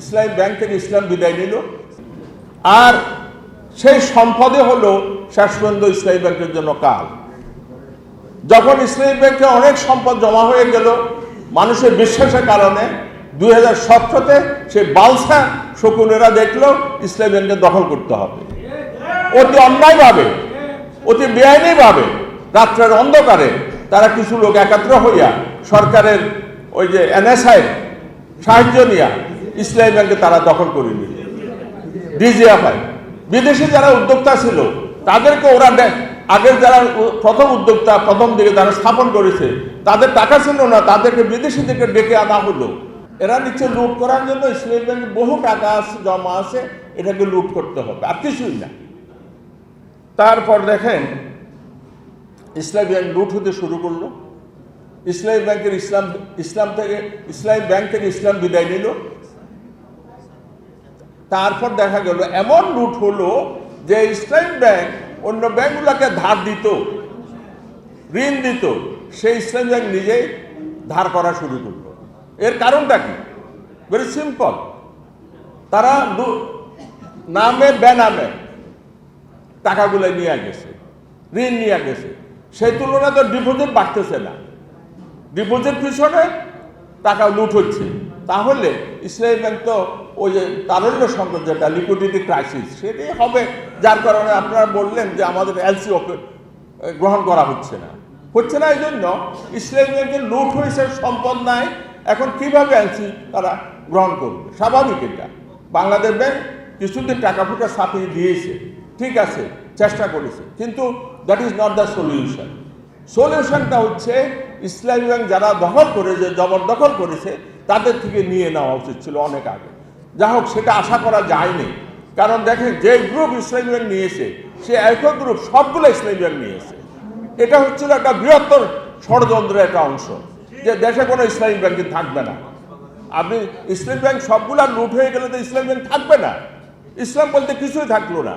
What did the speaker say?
ইসলামী bank থেকে ইসলাম বিদায় নিল, আর সেই সম্পদে হলো শেষ পর্যন্ত ইসলামী ব্যাংকের জন্য কাল। যখন ইসলামী ব্যাংকে অনেক সম্পদ জমা হয়ে গেল মানুষের বিশ্বাসের কারণে, 2017-তে সেই বালসা শকুনেরা দেখলো ইসলামী ব্যাংকে দখল করতে হবে। অতি অন্যায়ভাবে, অতি বেআইনিভাবে রাত্রের অন্ধকারে তারা কিছু লোক একাত্র হইয়া সরকারের ওই যে NSI সাহায্য নিয়ে ইসলামী ব্যাংকে তারা দখল করে নিল। DGFI বিদেশি যারা উদ্যোক্তা ছিল তাদেরকে ওরা আগের যারা প্রথম উদ্যোক্তা প্রথম দিকে যারা স্থাপন করেছে তাদের টাকা ছিল না, তাদেরকে বিদেশিদেরকে ডেকে আনা হলো। এরা নিচ্ছে লুট করার জন্য ইসলামী ব্যাংকে বহু টাকা জমা আছে, এটাকে লুট করতে হবে, আর কিছুই না। তারপর দেখেন ইসলামী ব্যাংক লুট হতে শুরু করলো। ইসলামী ব্যাংকের ইসলামী ব্যাংক থেকে ইসলাম বিদায় নিল। তারপর দেখা গেল এমন লুট হলো যে ইসলামী ব্যাংক অন্য ব্যাংকগুলোকে ধার দিত, ঋণ দিত, সেই ইসলামী ব্যাংক নিজেই ধার করা শুরু করলো। এর কারণটা কি? ভেরি সিম্পল, তারা নামে বেনামে টাকাগুলো নিয়ে গেছে, ঋণ নিয়ে গেছে। সেই তুলনায় তো ডিপোজিট বাড়তেছে না, ডিপোজিট পিছনে টাকা লুট হচ্ছে। তাহলে ইসলামী ব্যাংক তো ওই যে তারল্য সংকট, যেটা লিকুইডিটি ক্রাইসিস, সেটাই হবে। যার কারণে আপনারা বললেন যে আমাদের LC গ্রহণ করা হচ্ছে না। এই জন্য ইসলামী ব্যাংকের লুট হয়েছে, সম্পদ নাই, এখন কিভাবে LC তারা গ্রহণ করবে? স্বাভাবিক এটা। বাংলাদেশ ব্যাংক কিছুদিন টাকা ফুটা ছাপিয়ে দিয়েছে, ঠিক আছে, চেষ্টা করেছে, কিন্তু that is not the solution. সলিউশনটা হচ্ছে ইসলামী ব্যাংক যারা দখল করেছে, জবরদখল করেছে, তাদের থেকে নিয়ে নেওয়া উচিত ছিল অনেক আগে। যা হোক, সেটা আশা করা যায়নি। কারণ দেখেন, যে গ্রুপ ইসলামী ব্যাংক নিয়েছে সে একই গ্রুপ সবগুলো ইসলামী ব্যাংক নিয়েছে। এটা হচ্ছিল একটা বৃহত্তর ষড়যন্ত্রের একটা অংশ, যে দেশে কোনো ইসলামী ব্যাংক থাকবে না। আপনি ইসলামী ব্যাংক সবগুলা লুট হয়ে গেলে তো ইসলামী ব্যাংক থাকবে না, ইসলাম বলতে কিছুই থাকলো না।